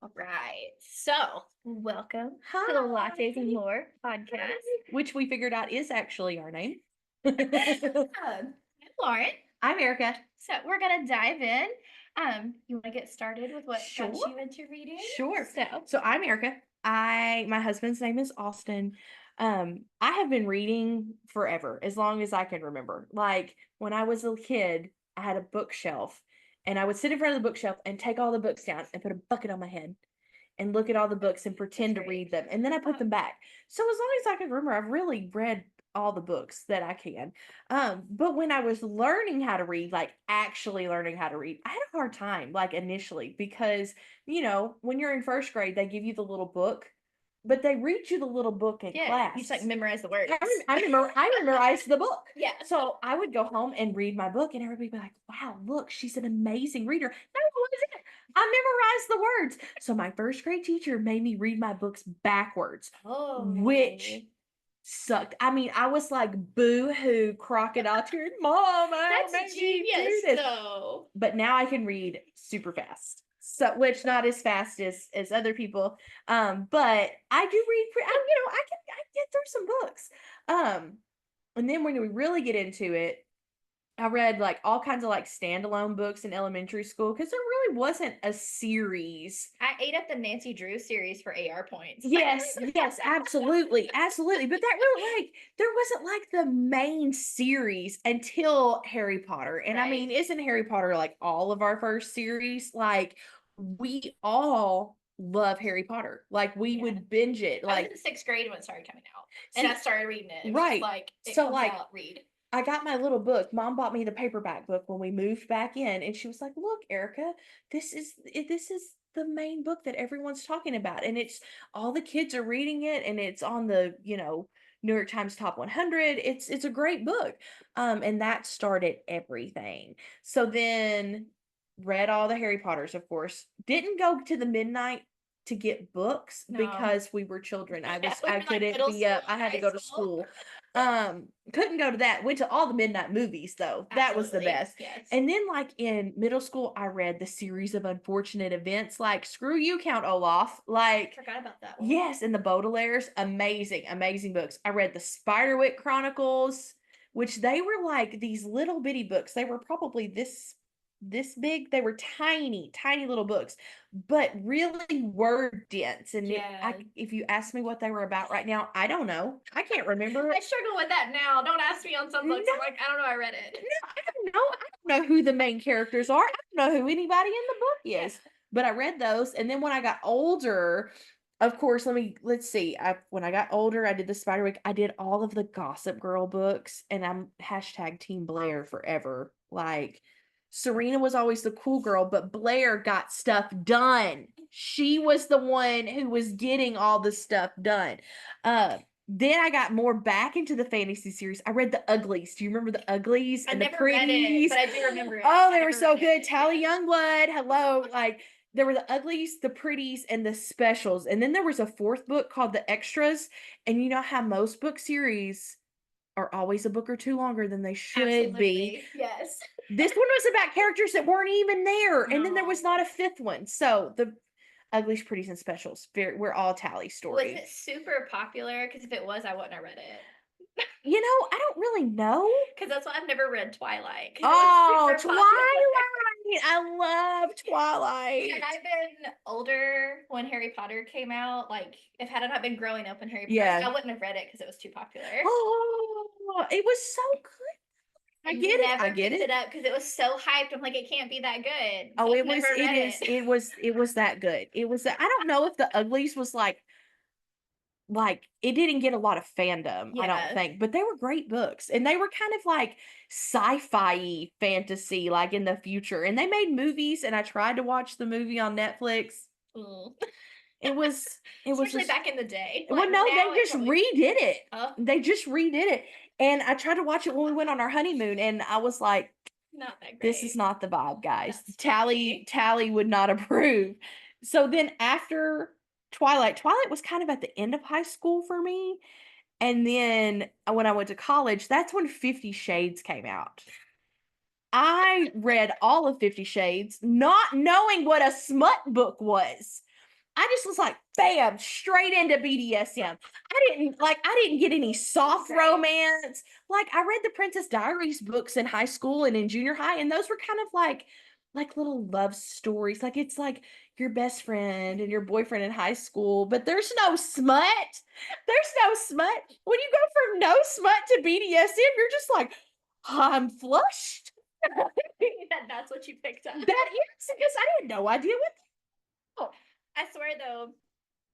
All right. So, welcome to Hi. the Lattes and More podcast. Which we figured out is actually our name. I'm Lauren. I'm Erica. So, we're going to dive in. You want to get started with what got Sure. you into reading? Sure. So I'm Erica. My husband's name is Austin. I have been reading forever, as long as I can remember. Like when I was a kid, I had a bookshelf, and I would sit in front of the bookshelf and take all the books down and put a bucket on my head and look at all the books and pretend to read them, and then I put them back. So as long as I can remember, I've really read all the books that I can. But when I was learning how to read, like actually learning how to read, I had a hard time, like initially, because when you're in first grade, they give you the little book, but they read you the little book in class. You just like memorize the words. I memorized the book. Yeah. So I would go home and read my book, and everybody would be like, "Wow, look, she's an amazing reader." No, I wasn't. I memorized the words. So my first grade teacher made me read my books backwards, which sucked. I mean, I was like, boo-hoo, crocodile tears. Mom, That's genius, though. But now I can read super fast. So, which not as fast as other people. But I do read. I get through some books. And then when we really get into it, I read like all kinds of like standalone books in elementary school because there really wasn't a series. I ate up the Nancy Drew series for AR points. Yes, absolutely. Absolutely. But that really there wasn't like the main series until Harry Potter. And I mean, isn't Harry Potter like all of our first series? Like we all love Harry Potter. Like we would binge it. I was in 6th grade when it started coming out. And I started reading it. Right. Read. I got my little book. Mom bought me the paperback book when we moved back in, and she was like, "Look, Erica, this is the main book that everyone's talking about, and it's all the kids are reading it, and it's on the New York Times Top 100. It's a great book." And that started everything. So then read all the Harry Potters, of course. Didn't go to the midnight to get books because we were children. I couldn't be up. I had to go to school. Couldn't go to that. Went to all the midnight movies though. That was the best. Yes. And then like in middle school, I read the series of unfortunate events like Screw You, Count Olaf. Like I forgot about that one. Yes, and the Baudelaires. Amazing books. I read the Spiderwick Chronicles, which they were like these little bitty books. They were probably this big. They were tiny little books, but really word dense. And if you ask me what they were about right now, I don't know. I can't remember. I struggle with that now. Don't ask me on some books. I'm like, I don't know. I read it. No, I don't know. I don't know who the main characters are. I don't know who anybody in the book is. But I read those, and then when I got older, of course, let's see. When I got older, I did the Spiderwick. I did all of the Gossip Girl books, and I'm hashtag Team Blair forever. Like Serena was always the cool girl, but Blair got stuff done. She was the one who was getting all the stuff done. Then I got more back into the fantasy series. I read the Uglies. Do you remember the Uglies and the Pretties? But I do remember it. Oh, they were so good. Tally Youngblood. Hello. Like there were the Uglies, the Pretties, and the Specials. And then there was a fourth book called The Extras. And you know how most book series are always a book or two longer than they should be. Yes. This one was about characters that weren't even there. And then there was not a fifth one. So the Uglies, Pretties, and Specials, we're all Tally stories. Was it super popular? Because if it was, I wouldn't have read it. I don't really know. Because that's why I've never read Twilight. Oh, Twilight! I love Twilight. Had I been older when Harry Potter came out, like if had I not been growing up in Harry Potter, I wouldn't have read it because it was too popular. Oh, it was so good. I get it up because it was so hyped. I'm like, it can't be that good. Oh, it was that good. It was I don't know if the Uglies was like it didn't get a lot of fandom, I don't think, but they were great books, and they were kind of like sci-fi fantasy, like in the future, and they made movies, and I tried to watch the movie on Netflix. It was especially back in the day. Well, no, they just redid it. They just redid it, and I tried to watch it when we went on our honeymoon, and I was like, not that great. This is not the vibe, guys. Tally would not approve. So then after Twilight was kind of at the end of high school for me. And then when I went to college, that's when 50 Shades came out. I read all of 50 Shades, not knowing what a smut book was. I just was like, bam, straight into BDSM. I didn't get any soft romance. Like I read the Princess Diaries books in high school and in junior high, and those were kind of like little love stories. Like it's like your best friend and your boyfriend in high school, but there's no smut. There's no smut. When you go from no smut to BDSM, you're just like, I'm flushed. That's what you picked up. That is because I had no idea what. Oh, I swear though,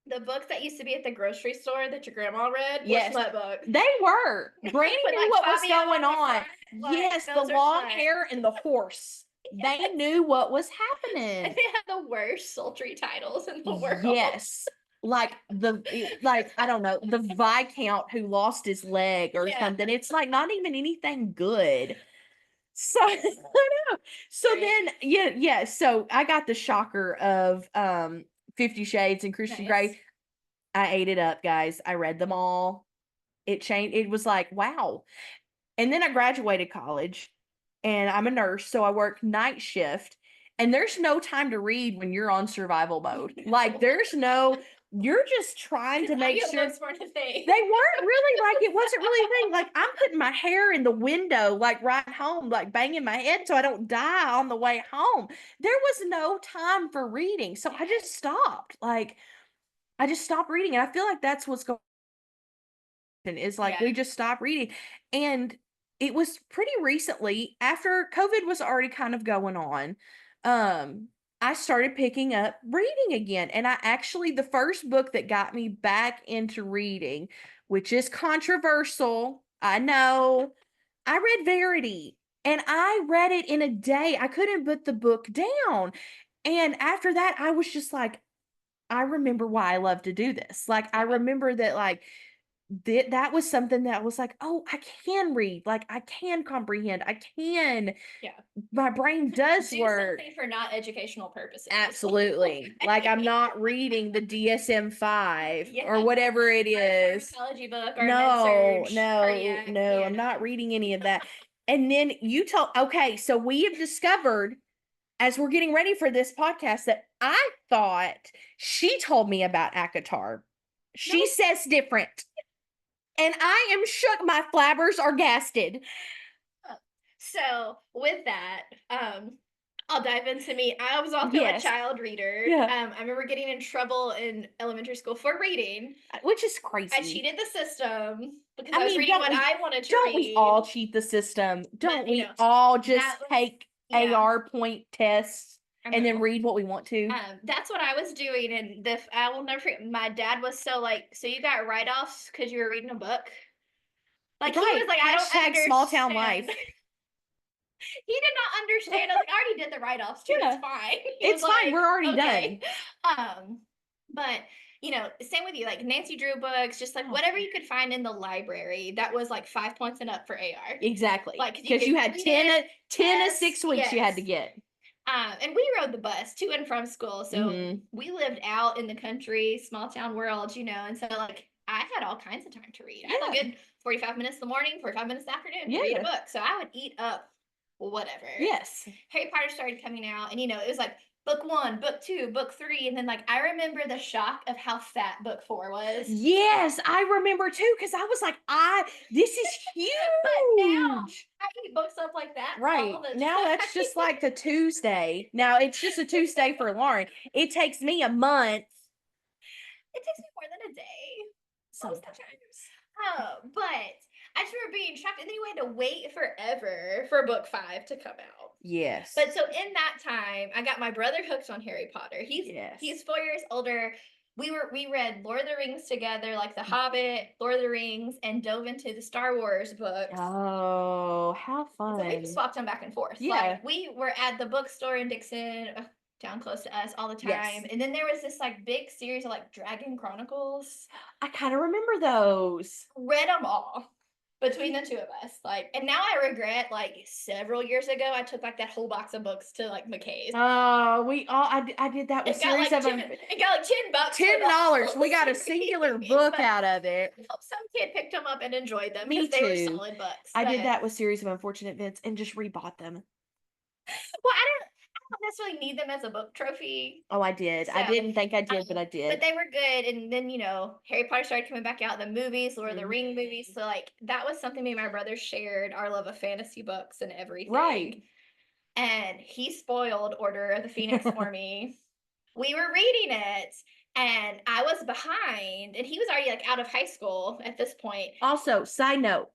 the books that used to be at the grocery store that your grandma read Yes. were smut books. They were. Granny With, knew like, what was Fabio on going the on. front, like, Yes, the those are long smut. hair and the horse. They knew what was And happening. they had the worst sultry titles in the world. Yes. Like I don't know, the Viscount who lost his leg or Yeah. something. It's like not even anything good. So I don't know. So Right. then yeah. So I got the shocker of 50 Shades and Christian Nice. Grey. I ate it up, guys. I read them all. It changed. It was like, wow. And then I graduated college and I'm a nurse, so I work night shift. And there's no time to read when you're on survival mode. Like there's no, you're just trying to make sure. They weren't really like, it wasn't really a thing. Like I'm putting my hair in the window, like right home, like banging my head so I don't die on the way home. There was no time for reading. So I just stopped. Like I just stopped reading. And I feel like that's what's going on is like we just stopped reading. And it was pretty recently after COVID was already kind of going on. I started picking up reading again. And I actually, the first book that got me back into reading, which is controversial, I know, I read Verity and I read it in a day. I couldn't put the book down. And after that, I was just like, I remember why I love to do this. Like, I remember that, like, that was something that was like, oh, I can read, like I can comprehend, I can. Yeah. My brain does work something for not educational purposes. Absolutely. Like I'm not reading the DSM-5 or whatever it is. Psychology book or no, cardiac. I'm not reading any of that. And then you told, okay, so we have discovered as we're getting ready for this podcast that I thought she told me about ACOTAR. She says different. And I am shook. My flabbers are gasted. So with that, I'll dive into me. I was also a child reader. I remember getting in trouble in elementary school for reading, which is crazy. I cheated the system because I was reading what I wanted to read. Don't we all cheat the system? Don't we all just take AR point tests and then read what we want to? That's what I was doing, and I will never forget. My dad was so like, so you got write-offs because you were reading a book. Like he was like, I don't understand. Small town life. He did not understand. I was like, I already did the write-offs too. It's fine. It's fine. Like, we're already done. But you know, same with you, like Nancy Drew books, just like whatever you could find in the library that was like 5 points and up for AR. Exactly. Like because you had 10 a 6 weeks you had to get. And we rode the bus to and from school. So we lived out in the country, small town world, you know, and so like I had all kinds of time to read. I had a good 45 minutes in the morning, 45 minutes in the afternoon to read a book. So I would eat up whatever. Yes. Harry Potter started coming out, and you know, it was like book 1, book 2, book 3, and then like I remember the shock of how fat book 4 was. Yes, I remember too, because I was like, this is huge. But now I eat books up like that. Right. Now that's just like the Tuesday. Now it's just a Tuesday for Lauren. It takes me a month. It takes me more than a day. Sometimes. But I just remember being shocked, and then you had to wait forever for book 5 to come out. Yes. But so in that time, I got my brother hooked on Harry Potter. He's 4 years older. We read Lord of the Rings together, like The Hobbit, Lord of the Rings, and dove into the Star Wars books. Oh, how fun. So we swapped them back and forth. Yeah. Like we were at the bookstore in Dixon, down close to us all the time. Yes. And then there was this like big series of like Dragon Chronicles. I kind of remember those. Read them all. Between the two of us, like, and now I regret, like, several years ago, I took like that whole box of books to like McKay's. Oh, I did that with series of them. It got like $10. We got a singular book out of it. Some kid picked them up and enjoyed them. Me too. They were solid books. I did that with Series of Unfortunate Events and just rebought them. Well, I don't don't necessarily need them as a book trophy. Oh, I did. I So, didn't think I did, but I but did. they were good. And then, Harry Potter started coming back out, the movies, Lord of the Mhm. Ring movies. So, like, that was something me and my brother shared, our love of fantasy books and everything. Right. And he spoiled Order of the Phoenix for me. We were reading it, and I was behind, and he was already like out of high school at this point. Also, side note,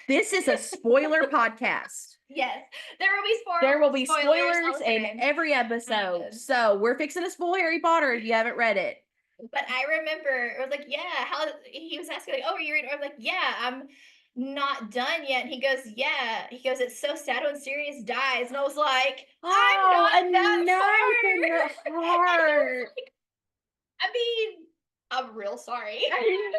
this is a spoiler podcast. Yes, there will be There will be spoilers all spoilers the in time. every episode. So we're fixing to spoil Harry Potter if you haven't read it. But I remember I was like, yeah, how he was asking, like, oh, are you reading? I was like, yeah, I'm not done yet. And he goes, yeah. He goes, it's so sad when Sirius dies. And I was like, I'm Oh, not a that knife in the far. And he was heart. like, I mean, I'm real sorry. You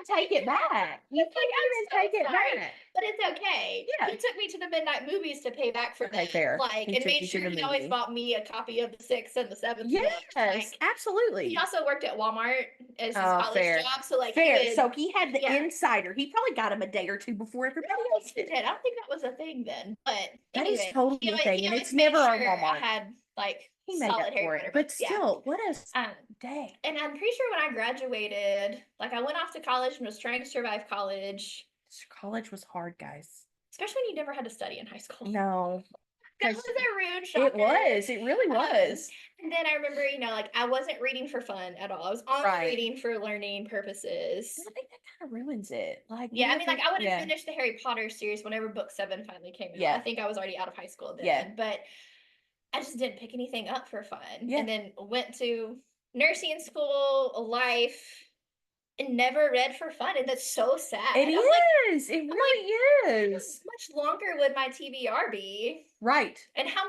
can't take it back. You It's can't like, I'm even take so it sorry, back. but it's okay. Yeah. He took me to the midnight movies to pay back for Okay, that. fair. Like, He and took made you to sure the he always movie. bought me a copy of the 6th and the 7th book. Yes, Like, absolutely. he also worked at Walmart as his Oh, college fair. job, so like Fair. he would. So he had the Yeah. insider. He probably got him a day or two before everybody else He did. did. I don't think that was a thing then, but That is anyway, totally a thing, he and always it's made never on sure I Walmart. had like He made solid up Harry for Potter it, but books. Yeah. still, what a day. And I'm pretty sure when I graduated, like I went off to college and was trying to survive college, College was hard, guys. especially when you never had to study in high school. No, That was a rude shocker. it was. It really was. And then I remember, like I wasn't reading for fun at all. I was only Right. reading for learning purposes. I think that kind of ruins it. Like, Yeah, I mean, like I would have yeah. finished the Harry Potter series whenever book 7 finally came out. Yeah. I think I was already out of high school then, Yeah. but I just didn't pick anything up for fun. Yeah. And then went to nursing school, life, and never read for fun. And that's so sad. It is. It really is. How much longer would my TBR be? Right. And how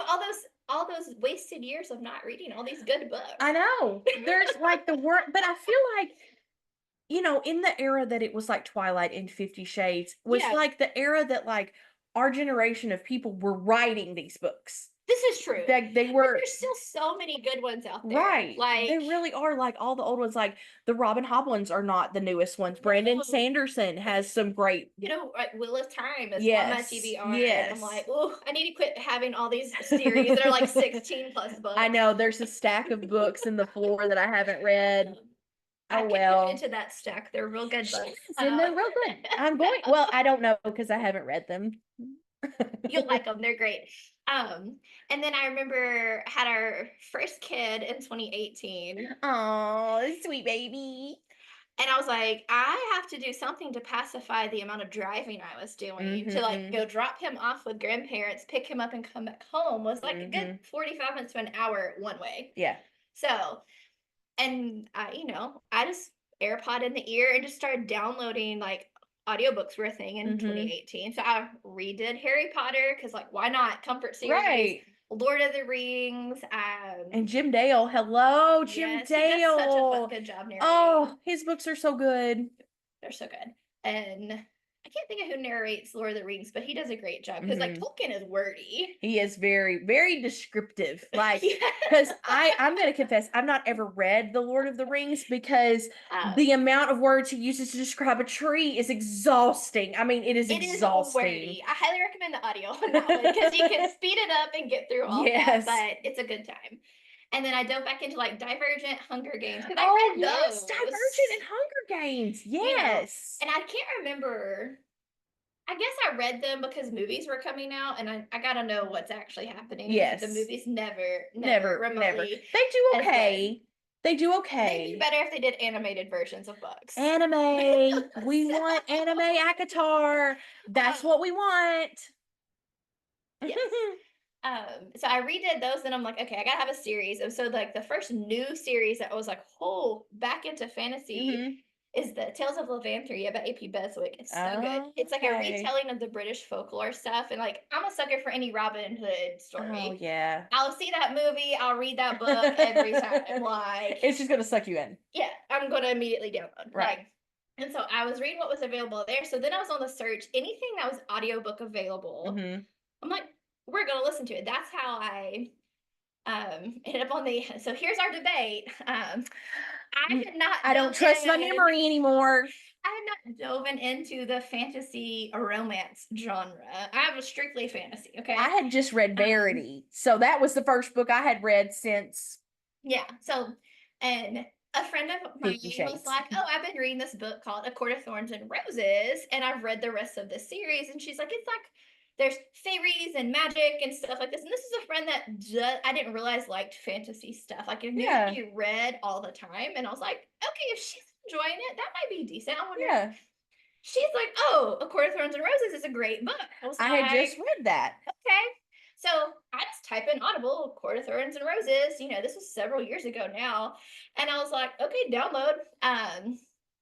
all those wasted years of not reading all these good books. I know. There's like the word, but I feel like, in the era that it was like Twilight and 50 Shades was Yeah. like the era that like our generation of people were writing these books. This is true. They were. But there's still so many good ones out there. Right. Like they really are. Like all the old ones, like the Robin Hobb ones are not the newest ones. Brandon No. Sanderson has some great. Like Wheel of Time is Yes. on my TBR. Yes. And I'm like, oh, I need to quit having all these series that are like 16 plus books. I know there's a stack of books in the floor that I haven't read. I Oh can well. get into that stack. They're real good books. And they're real good. I'm going. Well, I don't know because I haven't read them. You'll like them. They're great. And then I remember had our first kid in 2018. Oh, sweet baby. And I was like, I have to do something to pacify the amount of driving I was doing to like go drop him off with grandparents, pick him up and come back home was like a good 45 minutes to an hour one way. Yeah. So, and I just AirPod in the ear and just started downloading like audiobooks were a thing in 2018. So I redid Harry Potter because like why not? Comfort series. Right. Lord of the Rings. And Jim Dale. Hello, Jim yes, Dale. He does such a good job narrating. Oh, his books are so good. They're so good. And I can't think of who narrates Lord of the Rings, but he does a great job because like Tolkien is wordy. He is very, very descriptive. Like, because I'm going to confess, I've not ever read The Lord of the Rings because the amount of words he uses to describe a tree is exhausting. I mean, it is exhausting. Wordy. I highly recommend the audio on that one because you can speed it up and get through all that, but it's a good time. And then I dove back into like Divergent, Hunger Games. Oh, yes, Divergent and Hunger Games. Yes. And I can't remember. I guess I read them because movies were coming out, and I gotta know what's actually happening. Yes. The movies never. They do okay. They do okay. They'd be better if they did animated versions of books. Anime. We want anime ACOTAR. That's what we want. Yes. So I redid those, and I'm like, okay, I gotta have a series. And so like the first new series that I was like, back into fantasy is the Tales of Levanthria by A.P. Beswick. It's so good. It's like a retelling of the British folklore stuff, and like I'm a sucker for any Robin Hood story. Oh yeah. I'll see that movie, I'll read that book every time. Like it's just gonna suck you in. Yeah, I'm gonna immediately download. Right. And so I was reading what was available there. So then I was on the search, anything that was audiobook available. I'm like, we're gonna listen to it. That's how I ended up on the. So here's our debate. I did not. I don't trust my memory anymore. I have not dove into the fantasy romance genre. I was strictly fantasy, I okay? had just read Um, Verity, so that was the first book I had read since yeah. So, and a friend of mine Fifty was Shades. like, "Oh, I've been reading this book called A Court of Thorns and Roses, and I've read the rest of the series." And she's like, "It's like there's fairies and magic and stuff like this." And this is a friend that I didn't realize liked fantasy stuff. Like I knew Yeah, she read all the time, and I was like, "Okay, if she's enjoying it, that might be decent." I wonder. yeah. She's like, "Oh, A Court of Thorns and Roses is a great book." I was I had just like, read that. "Okay." So I just type in Audible, Court of Thorns and Roses. This was several years ago now. And I was like, okay, download.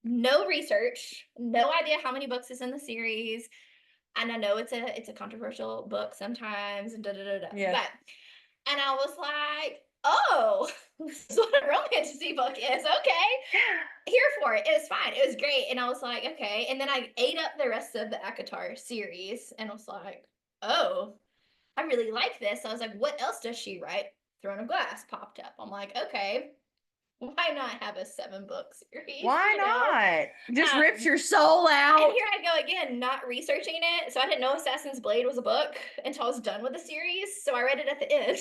No research, no idea how many books is in the series. And I know it's a controversial book sometimes and da da da da. Yeah. But and I was like, oh, this is what a romance book is. Okay. Here for it. It was fine. It was great. And I was like, okay. And then I ate up the rest of the Akatar series and I was like, oh, I really like this. I was like, what else does she write? Throne of Glass popped up. I'm like, okay, why not have a 7-book series? Why not? Just rips Um, your soul and out. here I go again, not researching it. So I didn't know Assassin's Blade was a book until I was done with the series. So I read it at the end.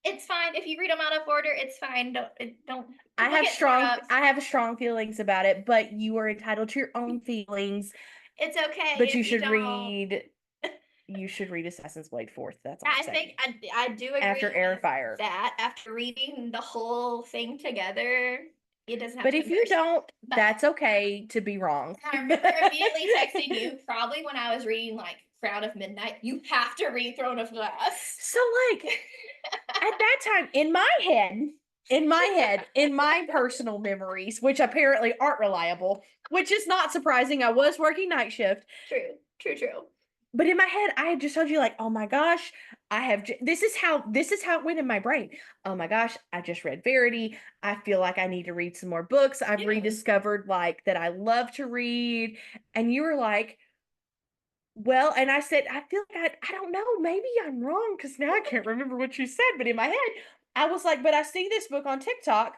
It's fine if you read them out of order. It's fine. Don't. People get thrown up. I have strong feelings about it, but you are entitled to your own feelings. It's okay But if you don't. you should read Assassin's Blade 4th. That's all I'm I saying. think I do agree After Air with Fire. that. After reading the whole thing together, it doesn't have But to if you embarrass. don't, But that's okay to be wrong. I remember immediately texting you, probably when I was reading like Crown of Midnight. You have to read Throne of Glass. So like at that time in my personal memories, which apparently aren't reliable, which is not surprising. I was working night shift. True, true, true. But in my head, I had just told you, like, oh my gosh, this is how it went in my brain. Oh my gosh, I just read Verity. I feel like I need to read some more books. I've Yeah. rediscovered like that I love to read. And you were like, well, and I said, I feel like I don't know, maybe I'm wrong because now I can't remember what you said. But in my head, I was like, but I see this book on TikTok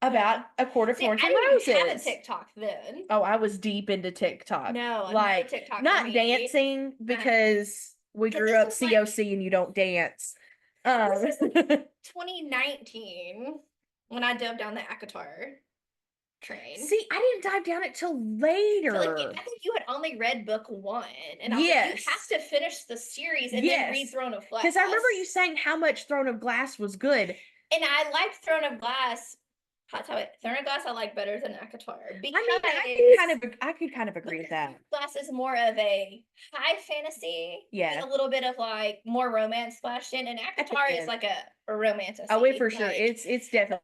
about A Court of See, Thorns I and didn't even have a Roses. TikTok then. Oh, I was deep into TikTok. No, Like, no TikTok for not me. dancing because we Because grew this up was like COC and you don't dance. this was like 2019 when I dove down the Akatar train. See, I didn't dive down it till So later. like, I think you had only read book 1, and I was like, you Yes. have to finish the series and then read Yes. Throne of Glass. Because I remember you saying how much Throne of Glass was good. And I liked Throne of Glass. Hot topic. Throne of Glass I like better than Akatar because I could kind of agree with that. Glass is more of a high fantasy, Yeah. with a little bit of like more romance splashed in, and Akatar is like a romance. Oh, wait, for sure. It's definitely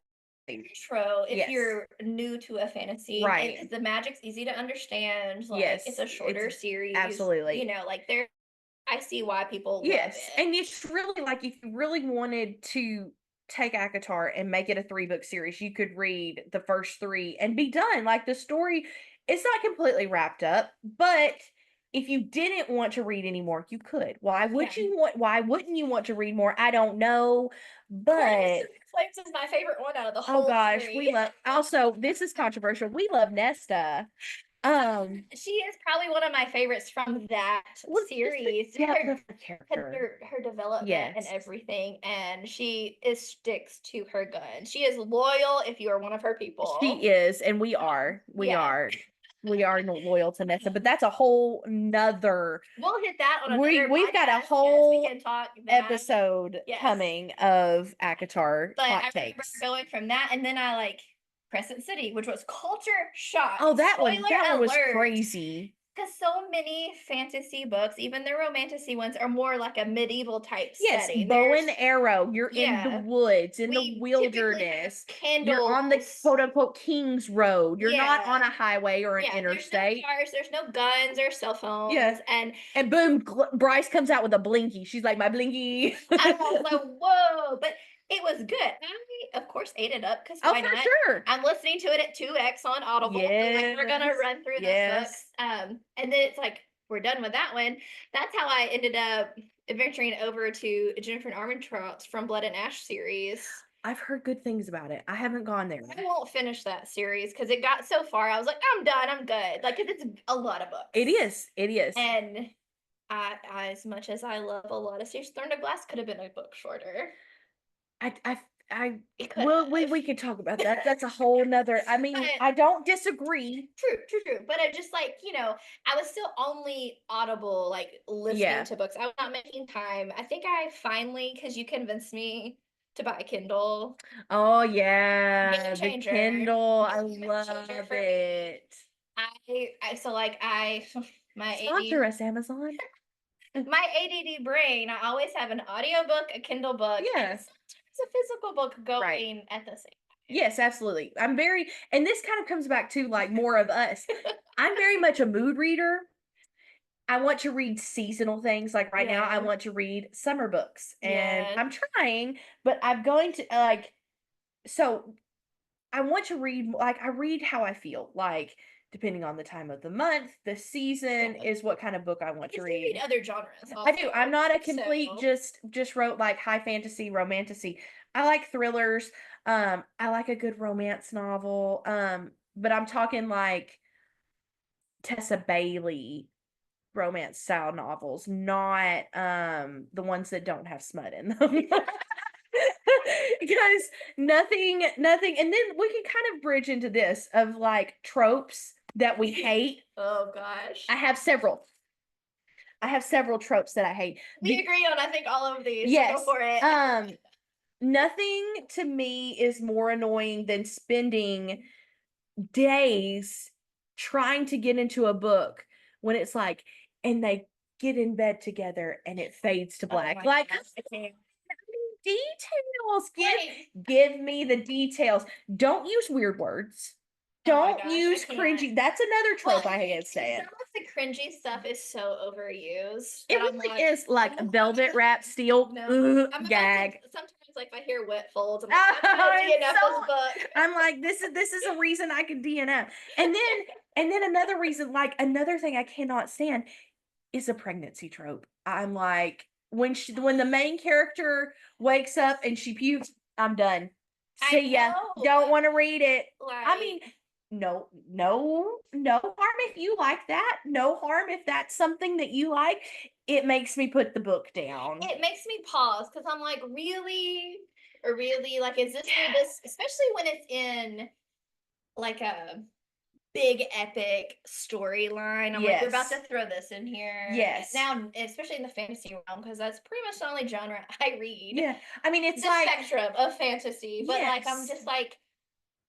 intro if Yes. you're new to a fantasy. Right. And the magic's easy to understand. Like Yes, it's a shorter series. absolutely. Like I see why people Yes, love it. and it's really like if you really wanted to take ACOTAR and make it a 3-book series, you could read the first 3 and be done. Like the story, it's not completely wrapped up, but if you didn't want to read anymore, you could. Why would Yeah. you want? Why wouldn't you want to read more? I don't know, but Flames is my favorite one out of the whole oh gosh, series. we love. Also, this is controversial. We love Nesta. She is probably one of my favorites from that series. Her development and everything, and she sticks to her gun. She is loyal if you are one of her people. She is, and we are. We are loyal to Nessa, but that's a whole nother. We'll hit that on another. We've got a podcast. whole we can talk episode coming of ACOTAR but hot I remember takes. going from that, and then I like Crescent City, which was culture shock. Oh, that one was alert. crazy. Because so many fantasy books, even the romantasy ones, are more like a medieval type setting. Bow and arrow. You're in the woods, in the wilderness. You're on the quote unquote King's Road. You're not on a highway or an interstate. There's no cars, there's no guns or cell phones. Yeah. And boom, Bryce comes out with a blinky. She's like, my blinky. I was like, whoa. But it was good. I, of course, ate it up because why not? Sure. I'm listening to it at 2x on Audible. Yes. So like, we're gonna run through the books. And then it's like we're done with that one. That's how I ended up venturing over to Jennifer Armentrout's From Blood and Ash series. I've heard good things about it. I haven't gone there. I won't finish that series because it got so far. I was like, I'm done. I'm good. Like, 'cause it's a lot of books. It is. It is. And as much as I love a lot of series, Throne of Glass could have been a book shorter. It could well, have. we could talk about that. That's a whole nother. I mean, I don't disagree. True. But I just like, I was still only audible, like listening to books. I was not making time. I think I finally, because you convinced me to buy a Kindle. Oh yeah, Game the changer. Kindle. I Game love changer for me. it. So like my Sponsor us, Amazon. my ADD brain, I always have an audiobook, a Kindle book, and sometimes a physical book going at the same time. Yes, absolutely. And this kind of comes back to like more of us. I'm very much a mood reader. I want to read seasonal things. Like right now, I want to read summer books, and I'm trying, but I'm going to so I want to read, like, I read how I feel, like, depending on the time of the month, the season is what kind of book I want to read. Other genres also, I do. I'm not a complete just wrote like high fantasy, romantasy. I like thrillers. I like a good romance novel. But I'm talking like Tessa Bailey romance style novels, not the ones that don't have smut in them. Because nothing, and then we can kind of bridge into this of like tropes that we hate. Oh gosh. I have several tropes that I hate. We agree on, I think, all of these. Yes. So go for it. Nothing to me is more annoying than spending days trying to get into a book when it's like, and they get in bed together and it fades to black. Details. Give me the details. Don't use weird words. Don't use cringy. That's another trope I can't stand. Some of the cringy stuff is so overused. It really is like velvet wrap steel. Gag. Sometimes, like, if I hear wet folds, I'm like, I'm gonna DNF this book. I'm like, this is a reason I could DNF. And then another reason, like another thing I cannot stand is a pregnancy trope. I'm like, when the main character wakes up and she pukes, I'm done. See ya. Don't want to read it. I mean, no harm if you like that. No harm if that's something that you like. It makes me put the book down. It makes me pause because I'm like, really? Or really? Like, is this for this? Especially when it's in like a big epic storyline. I'm like, we're about to throw this in here. Yes. Now, especially in the fantasy realm, because that's pretty much the only genre I read. Yeah. I mean, it's the like spectrum of fantasy. But like, I'm just like,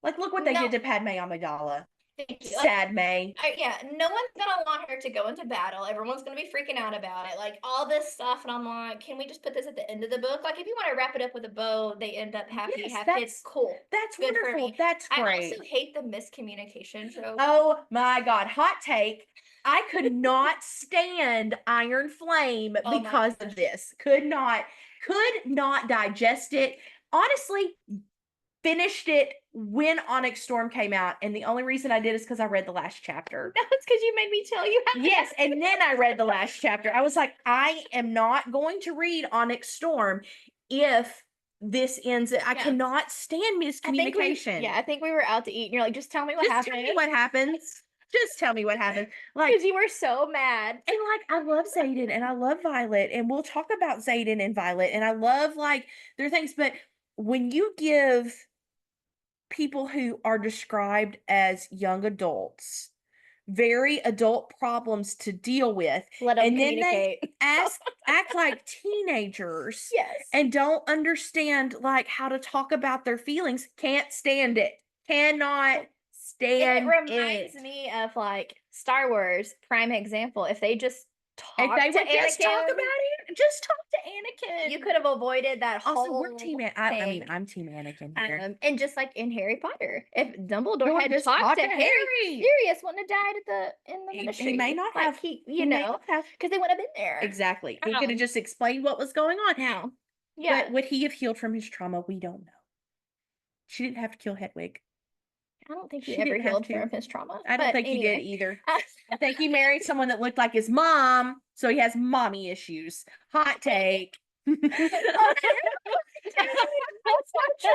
look what they did to Padme Amidala. Thank you. Sad May. No one's gonna want her to go into battle. Everyone's gonna be freaking out about it. Like all this stuff, and I'm like, can we just put this at the end of the book? Like, if you want to wrap it up with a bow, they end up happy, have kids. Cool. That's good wonderful. For me. That's great. I also hate the miscommunication trope. Oh my God! Hot take. I could not stand Iron Flame because of this. Could not digest it. Honestly, finished it when Onyx Storm came out, and the only reason I did is because I read the last chapter. No, it's because you made me tell you. Yes, and then I read the last chapter. I was like, I am not going to read Onyx Storm if this ends. I cannot stand miscommunication. I think we were out to eat, and you're like, just tell me what happened. Tell me what happens. Just tell me what happened. Like, because you were so mad. And like, I love Xaden and I love Violet, and we'll talk about Xaden and Violet, and I love like their things, but when you give people who are described as young adults very adult problems to deal with, let them communicate. Then they act like teenagers, and don't understand like how to talk about their feelings. Can't stand it. Cannot stand it. Reminds me of like Star Wars, prime example. If they just talk to Anakin, just talk about it. Just talk to Anakin. You could have avoided that whole. Also, we're team. I mean, I'm team Anakin here. And just like in Harry Potter, if Dumbledore had just talked to Harry, Sirius wouldn't have died in the ministry. He may not have. Because they wouldn't have been there. Exactly. He could have just explained what was going on. Now, but would he have healed from his trauma? We don't know. She didn't have to kill Hedwig. I don't think he ever healed from his trauma. I don't think he did either. I think he married someone that looked like his mom, so he has mommy issues. Hot take. That's not true.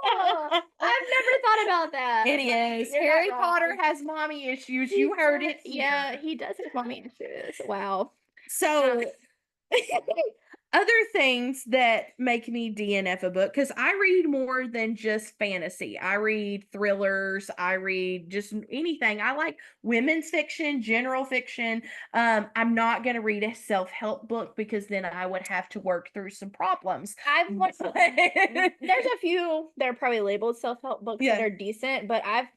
Oh, I've never thought about that. It is. You're Harry not Potter wrong. has mommy issues. He You heard it does. Yeah, here. he does have mommy issues. Wow. So other things that make me DNF a book, because I read more than just fantasy. I read thrillers. I read just anything. I like women's fiction, general fiction. I'm not going to read a self-help book because then I would have to work through some problems. I've watched, there's a few that are probably labeled self-help books that Yeah. are decent, but I've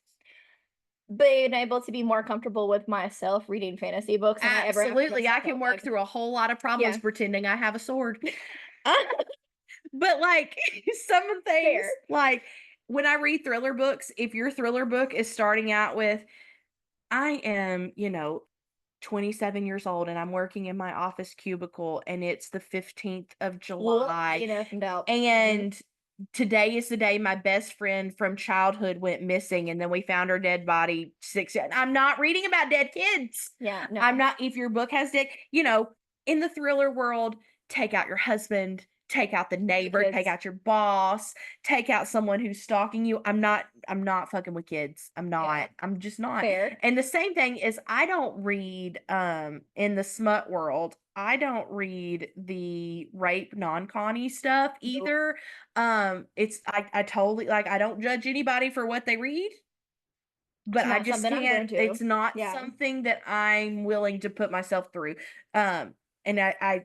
been able to be more comfortable with myself reading fantasy books than I ever have with a Absolutely. I can self-help work book. through a whole lot of problems Yeah. pretending I have a sword. But like some of things, Fair. like when I read thriller books, if your thriller book is starting out with, I am, 27 years old and I'm working in my office cubicle and it's the 15th of July Enough and doubt. and today is the day my best friend from childhood went missing and then we found her dead body I'm not reading about dead kids. Yeah, no. I'm not, if your book has dead, in the thriller world, take out your husband, take out the neighbor, take Kids. out your boss, take out someone who's stalking you. I'm not fucking with kids. I'm not. Yeah. I'm just not. Fair. And the same thing is I don't read in the smut world, I don't read the rape non-conny stuff either. It's I totally, like, I don't judge anybody for what they read, but It's I not just something I'm going can't, to. it's not Yeah. something that I'm willing to put myself through. And I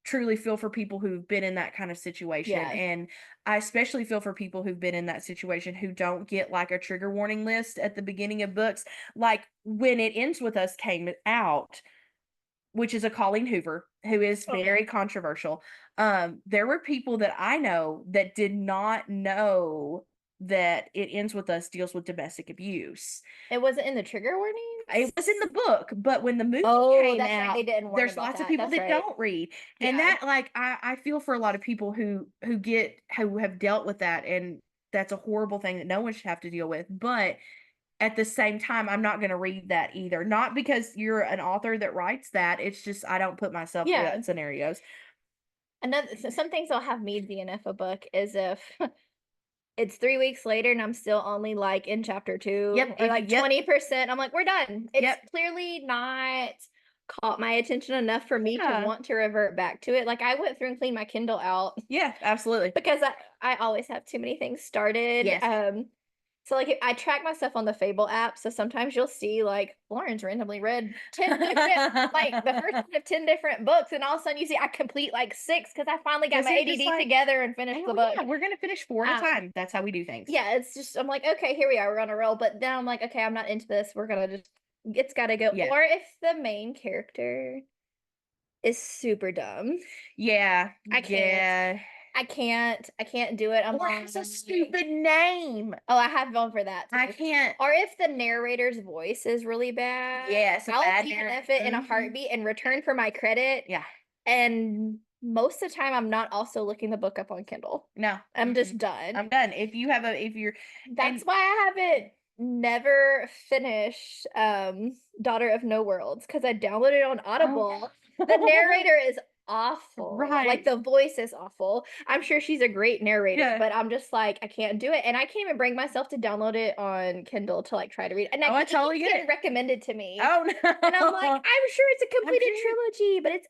truly feel for people who've been in that kind of situation. Yeah. And I especially feel for people who've been in that situation who don't get like a trigger warning list at the beginning of books. Like when It Ends With Us came out, which is a Colleen Hoover, who is Oh, yeah. very controversial. There were people that I know that did not know that It Ends With Us deals with domestic abuse. It wasn't in the trigger warnings? It was in the book, but when the movie Oh, came that's right. out, They didn't warn there's about lots of that. people That's that right. don't read. And Yeah. that, like, I feel for a lot of people who have dealt with that, and that's a horrible thing that no one should have to deal with. But at the same time, I'm not going to read that either. Not because you're an author that writes that. It's just I don't put myself through Yeah. that scenarios. Some things that'll have me DNF a book is if it's 3 weeks later and I'm still only like in chapter 2 Yep, or if like yep. 20%. I'm like, we're done. It's Yep. clearly not caught my attention enough for me to Yeah. want to revert back to it. Like I went through and cleaned my Kindle out Yeah, absolutely. because I always have too many things started. Yes. So like I track myself on the Fable app. So sometimes you'll see like Lauren's randomly read 10 different, like the first one of 10 different books, and all of a sudden you see I complete like 6 because I finally got 'Cause my you're just ADD like, together and finished the "Hell book. yeah, we're gonna finish 4 at a Um, time." That's how we do things. Yeah, it's just I'm like, okay, here we are, we're on a roll. But then I'm like, okay, I'm not into this. We're gonna just it's gotta go. Yeah. Or if the main character is super dumb. Yeah. I can't. Yeah. I can't do it. I'm Or like, has a stupid name. oh, I have gone for that I too. can't. Or if the narrator's voice is really bad, Yes, a I'll bad DNF it in a Mhm. heartbeat and return for my credit. Yeah. And most of the time, I'm not also looking the book up on Kindle. No. I'm just Mm-mm. done. I'm done. If you're That's and why I haven't never finished Daughter of No Worlds because I downloaded it on Audible. The narrator is awful. Like Right. the voice is awful. I'm sure she's a great narrator, Yeah. but I'm just like I can't do it, and I can't even bring myself to download it on Kindle to like try to read it. And Oh, I it totally keeps get getting it. recommended to me, Oh, no. and I'm like, I'm sure it's a completed sure. trilogy, but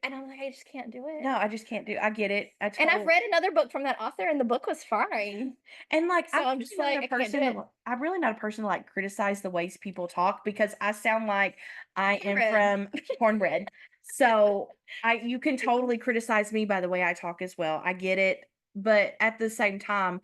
and I'm like, I just can't do it. No, I just can't do I get it. I And I've totally read another book from that author, and the book was fine. And, like, So I'm just like, I can't do it. I'm really not a person to, like, criticize the ways people talk because I sound like I am Cornbread. from cornbread. So, you can totally criticize me by the way I talk as well. I get it, but at the same time,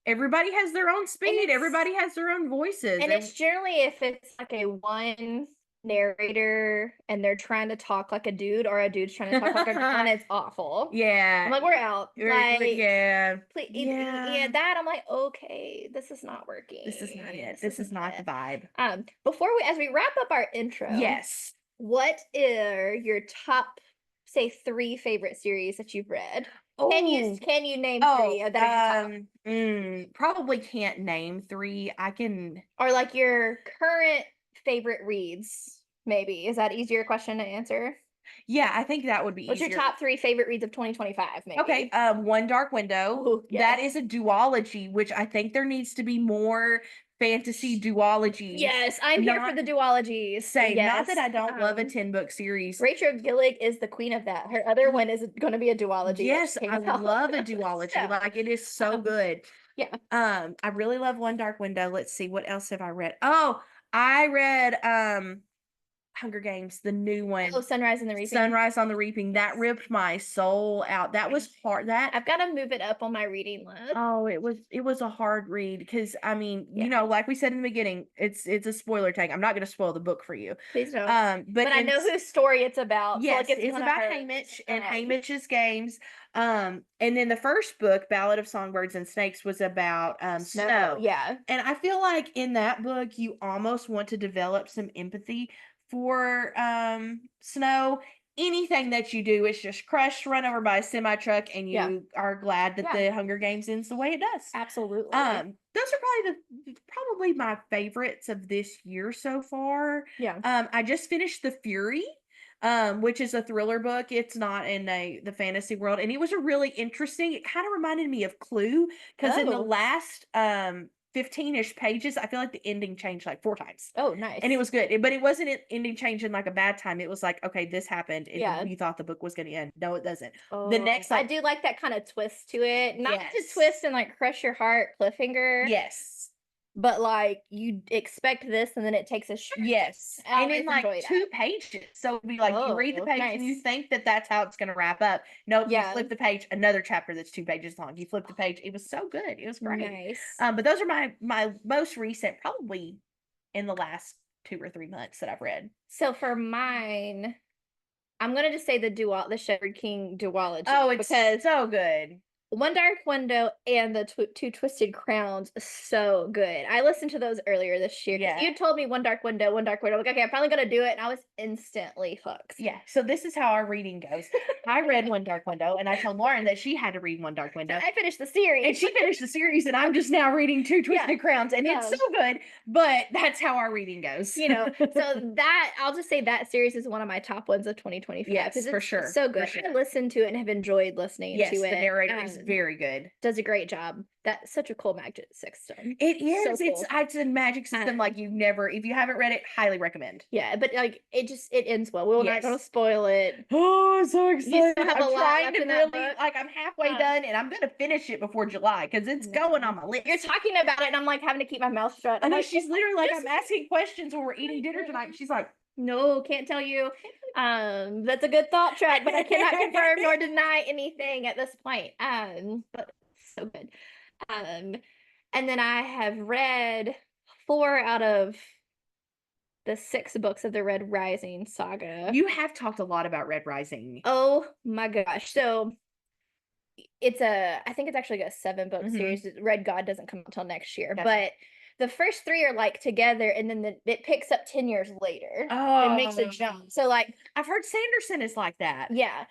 everybody has their own speed, it's everybody has their own voices, And it's generally if it's like a one narrator and they're trying to talk like a dude or a dude's trying to talk like a girl and it's awful. Yeah. I'm like, we're out. Like, Like, yeah. please, Yeah. that I'm like, okay, this is not working. This is not it. This is not the vibe. As we wrap up our intro, Yes. what are your top, say, 3 favorite series that you've read? Can you name 3 that are your top? Probably can't name 3. I can Or like your current favorite reads, maybe. Is that easier question to answer? Yeah, I think that would be What's your easier. top 3 favorite reads of 2025, maybe? Okay, One Dark Window. Ooh, That yes. is a duology, which I think there needs to be more fantasy duologies. Yes, I'm here for Not the duologies. same. Not that Yes. I don't love a 10-book series. Rachel Gillig is the queen of that. Her other one is going to be a duology that Yes, she came I out. love a duology. So, Like it is so good. yeah. I really love One Dark Window. Let's see, what else have I read? Oh, I read Hunger Games, the new one. Oh, Sunrise and the Reaping. Sunrise on the Reaping. That ripped my soul out. That was hard. I've got to move it up on my reading list. Oh, it was a hard read because I mean, Yeah. like we said in the beginning, it's a spoiler tag. I'm not going to spoil the book for you. Please don't. But I know whose story it's about. So, yes, like, it's about hurt. Haymitch and Haymitch's games. And then the first book, Ballad of Songbirds and Snakes, was about Snow. Yeah. And I feel like in that book, you almost want to develop some empathy for Snow. Anything that you do is just crushed, run over by a semi truck, and you are glad that the Hunger Games ends the way it does. Absolutely. Those are probably my favorites of this year so far. Yeah. I just finished The Fury, which is a thriller book. It's not in the fantasy world, and it was a really interesting. It kind of reminded me of Clue because in the last 15-ish pages, I feel like the ending changed like 4 times. Oh, nice. And it was good, but it wasn't an ending change in like a bad time. It was like, okay, this happened, and you thought the book was going to end. No, it doesn't. The next, I do like that kind of twist to it. Not to twist and like crush your heart cliffhanger. Yes. But like you expect this, and then it takes a yes, and in like 2 pages. So it'd be like you read the page and you think that that's how it's going to wrap up. Nope, you flip the page, another chapter that's 2 pages long. You flip the page. It was so good. It was great. Nice. But those are my most recent, probably in the last 2 or 3 months that I've read. So for mine, I'm gonna just say the Shepherd King duology. Oh, it's because so good. One Dark Window and the Two Twisted Crowns, so good. I listened to those earlier this year. Yeah. You told me One Dark Window, One Dark Window. I'm like, okay, I'm finally gonna do it, and I was instantly hooked. Yeah. So this is how our reading goes. I read One Dark Window, and I told Lauren that she had to read One Dark Window. I finished the series, and she finished the series, and I'm just now reading Two Twisted Crowns, and it's so good. But that's how our reading goes. So that I'll just say that series is one of my top ones of 2025. Yes, for sure. So good. I listened to it and have enjoyed listening to it. Yes, the narrator is very good. Does a great job. That's such a cool magic system. It is. So cool. It's a magic system like you've never. If you haven't read it, highly recommend. Yeah, but like it ends well. We're not gonna spoil it. Oh, I'm so excited! You still have I'm a lot trying to in really that book. like. I'm halfway done, and I'm gonna finish it before July because it's going on my list. You're talking about it, and I'm like having to keep my mouth shut. I know she's literally like, I'm asking questions when we're eating dinner tonight, and she's like, no, can't tell you. That's a good thought track, but I cannot confirm nor deny anything at this point. But so good. And then I have read 4 out of the 6 books of the Red Rising saga. You have talked a lot about Red Rising. Oh my gosh. So I think it's actually a 7-book series. Red God doesn't come until next year, but the first 3 are like together, and then it picks up 10 years later. Oh, it makes a jump. So like I've heard Sanderson is like that. Yeah.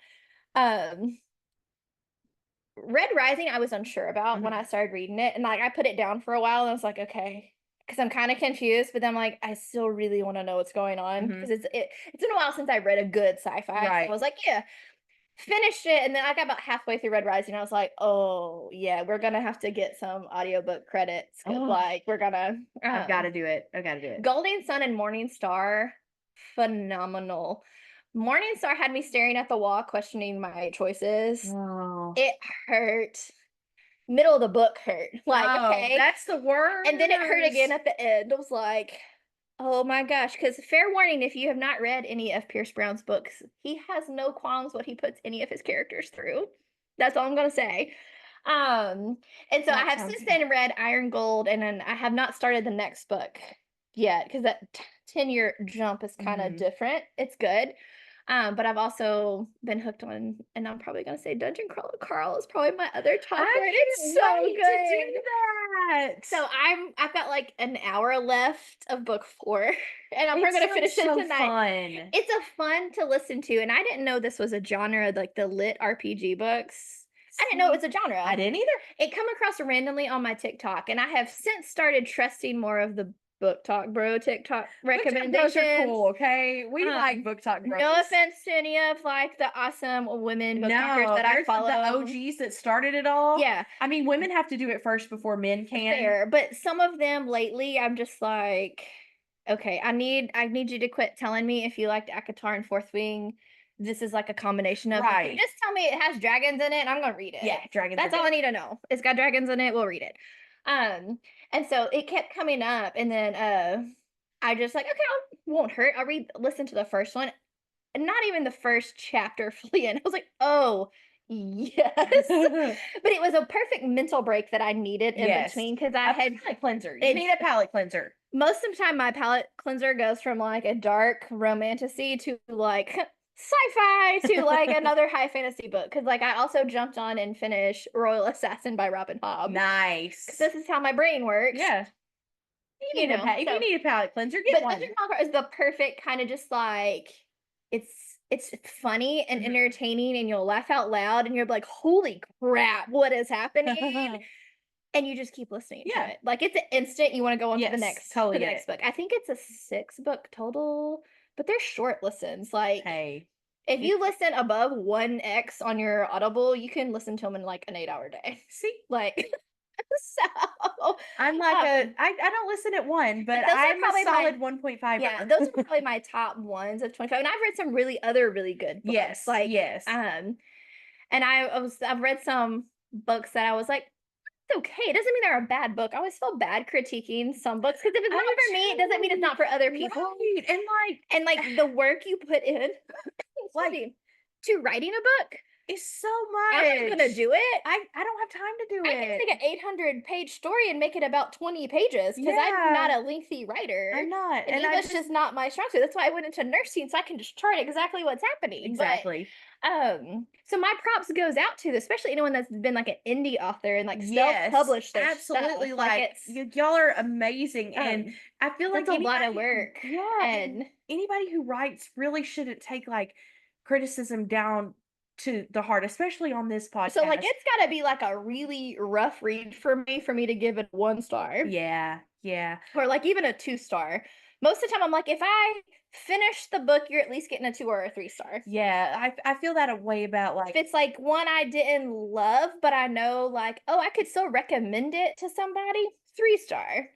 Red Rising, I was unsure about when I started reading it, and like I put it down for a while, and I was like, okay, because I'm kind of confused, but then I'm like, I still really want to know what's going on because it's been a while since I read a good sci-fi. Right. So I was like, yeah. Finished it, and then I got about halfway through Red Rising. I was like, oh yeah, we're gonna have to get some audiobook credits. Like we're gonna I've got to do it. I've got to do it. Golden Sun and Morning Star, phenomenal. Morning Star had me staring at the wall, questioning my choices. Oh. It hurt. Middle of the book hurt. Like, okay. That's the word. And then it hurt again at the end. I was like, oh my gosh. Because fair warning, if you have not read any of Pierce Brown's books, he has no qualms what he puts any of his characters through. That's all I'm gonna say. And so I have since then read Iron Gold, and then I have not started the next book yet because that 10-year jump is kind of different. It's good. But I've also been hooked on, and I'm probably gonna say Dungeon Crawler Carl is probably my other top one. It's so good. To do that. So I've got like an hour left of book 4, and I'm probably gonna finish it tonight. Fun. It's a fun to listen to, and I didn't know this was a genre, like the lit RPG books. I didn't know it was a genre. I didn't either. It come across randomly on my TikTok, and I have since started trusting more of the book talk bro TikTok Book talk bros are recommendations. cool, okay? We like book talk bros. No offense to any of like the awesome women book talkers No, that I there's follow. the OGs that started it all. Yeah. I mean, women have to do it first before men can. Fair, but some of them lately, I'm just like, okay, I need you to quit telling me if you liked Akatar and Fourth Wing. This is like a combination of if you Right. just tell me it has dragons in it, and I'm gonna read it. Yeah, dragons That's are all I good. need to know. It's got dragons in it, we'll read it. And so it kept coming up, and then I just like, okay, won't hurt. I'll listen to the first one. And not even the first chapter fully in. I was like, oh yes. But it was a perfect mental break that I needed in Yes. between because I A had palate cleanser. You need a palate cleanser. most of the time my palate cleanser goes from like a dark romantasy to like sci-fi to like another high fantasy book. Cause like I also jumped on and finished Royal Assassin by Robin Hobb. Nice. This is how my brain works. Yeah. If you need a palate cleanser, get one. Dungeon Conqueror is the perfect kind of just like it's funny and entertaining, and you'll laugh out loud, and you're like, "Holy crap, what is happening?" And you just keep listening to it. Like it's an instant. You want to go on to the next, totally to the next book. I think it's a 6-book total, but they're short listens. Like, hey, if you listen above 1x on your Audible, you can listen to them in like an 8-hour day. See, like. So I'm like I don't listen at 1, but I'm a solid 1.5. Yeah, those are probably my top ones of 25. And I've read some other really good books. Yes, like yes. And I've read some books that I was like, it's okay. It doesn't mean they're a bad book. I always feel bad critiquing some books because if it's not for me, it doesn't mean it's not for other people. Right. And like the work you put in, like to writing a book. It's so much. I'm not gonna do it. I don't have time to do it. I can take an 800-page story and make it about 20 pages because I'm not a lengthy writer. I'm not. And English is not my strong suit. That's why I went into nursing, so I can just chart exactly what's happening. Exactly. But, so my props goes out to, especially anyone that's been like an indie author and like self-published their absolutely stuff. Like y'all are amazing, and I feel like that's a lot of work. Yeah, and anybody who writes really shouldn't take like criticism down to the heart, especially on this podcast. So like it's got to be like a really rough read for me to give it 1 star. Yeah, or like even a 2-star. Most of the time I'm like, if I finish the book, you're at least getting a 2 or a 3 star. Yeah, I feel that a way about like if it's like one I didn't love, but I know like, oh, I could still recommend it to somebody, 3-star.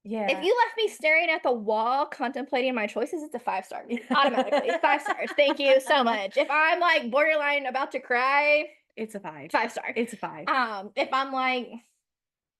Yeah. If you left me staring at the wall contemplating my choices, it's a 5-star. Automatically. 5 stars. Thank you so much. If I'm like borderline about to cry, it's a 5. 5-star. It's a 5. If I'm like,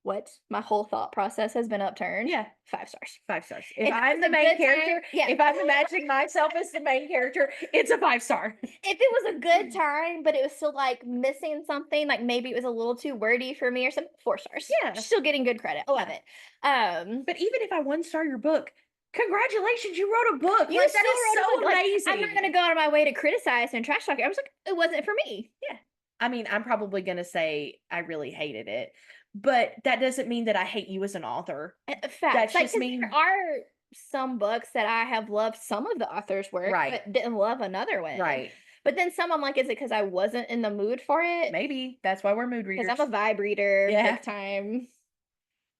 what? My whole thought process has been upturned. Yeah. 5 stars. 5 stars. If I'm the main character, if I'm imagining myself as the main character, it's a 5-star. If it was a good time, but it was still like missing something, like maybe it was a little too wordy for me or something, 4 stars. Yeah. Still getting good credit. I love it. But even if I 1-star your book, congratulations, you wrote a book. You like, that is so amazing. I'm not going to go out of my way to criticize and trash talk it. I was like, it wasn't for me. Yeah. I mean, I'm probably going to say I really hated it, but that doesn't mean that I hate you as an author. Facts. That's just mean there are some books that I have loved some of the author's work, but didn't love another one. Right. But then some I'm like, is it because I wasn't in the mood for it? Maybe. That's why we're mood readers. Because I'm a vibe reader big time.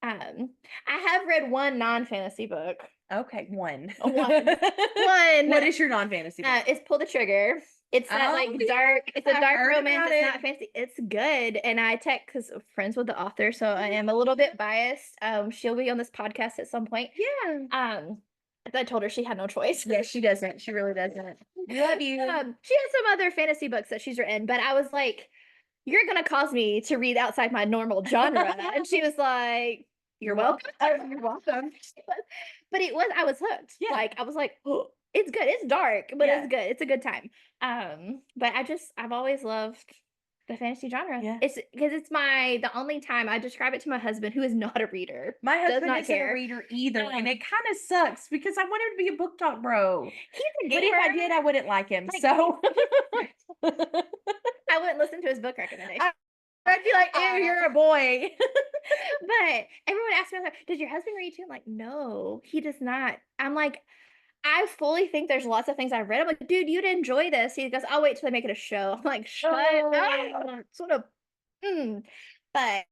I have read one non-fantasy book. Okay, one. One. What is your non-fantasy book? It's Pull the Trigger. It's that like dark. It's a dark romance. It's not fancy. It's good. And I because I'm friends with the author, so I am a little bit biased. She'll be on this podcast at some point. Yeah. I told her she had no choice. Yes, she doesn't. She really doesn't. We love you. She has some other fantasy books that she's written, but I was like, "You're gonna cause me to read outside my normal genre," and she was like, "You're welcome." You're welcome. But I was hooked. Yeah. Like I was like, oh, it's good. It's dark, but it's good. It's a good time. But I've always loved the fantasy genre. Yeah. It's because it's the only time I describe it to my husband, who is not a reader. My husband isn't a reader either, and it kind of sucks because I want him to be a book talk bro. He's a gamer. But if I did, I wouldn't like him. So I wouldn't listen to his book recommendation. I'd be like, ew, you're a boy. But everyone asks me, does your husband read too? I'm like, no, he does not. I'm like, I fully think there's lots of things I've read. I'm like, dude, you'd enjoy this. He goes, I'll wait till they make it a show. I'm like, shut up. Sort of. But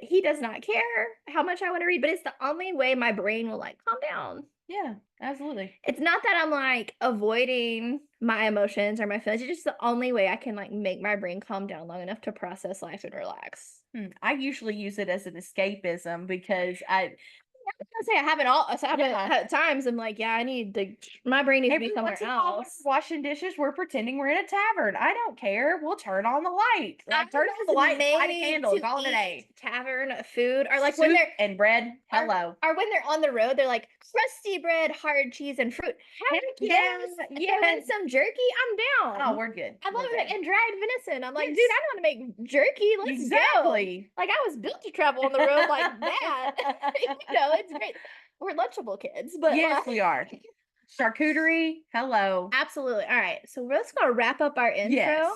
he does not care how much I want to read, but it's the only way my brain will like calm down. Yeah, absolutely. It's not that I'm like avoiding my emotions or my feelings. It's just the only way I can like make my brain calm down long enough to process life and relax. I usually use it as an escapism because I say I haven't all I haven't yeah. at times I'm like, yeah, I need to my brain needs to be Every somewhere once in a while, when else. we're washing dishes, we're pretending we're in a tavern. I don't care. We'll turn on the light. I Like, turn on the was light, light a made candle, and to call it a day. eat tavern food, or like when Soup they're and bread. Hello. or when they're on the road, they're like crusty bread, hard cheese, and fruit. Heck Heck yeah. yes! Throw in Yes. some jerky, I'm Oh, down. we're good. I love We're it, good. and dried venison. I'm like, dude, Yes. I know how to make jerky. Let's go. Exactly. Like I was built to travel on the road like that. It's great. We're lunchable kids, but Yes, we are. Charcuterie. Hello. absolutely. All right, so we're just gonna wrap up our intro. Yes.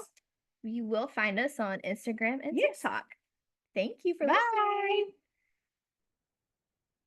You will find us on Instagram and Yes. TikTok. Thank you for listening. Bye.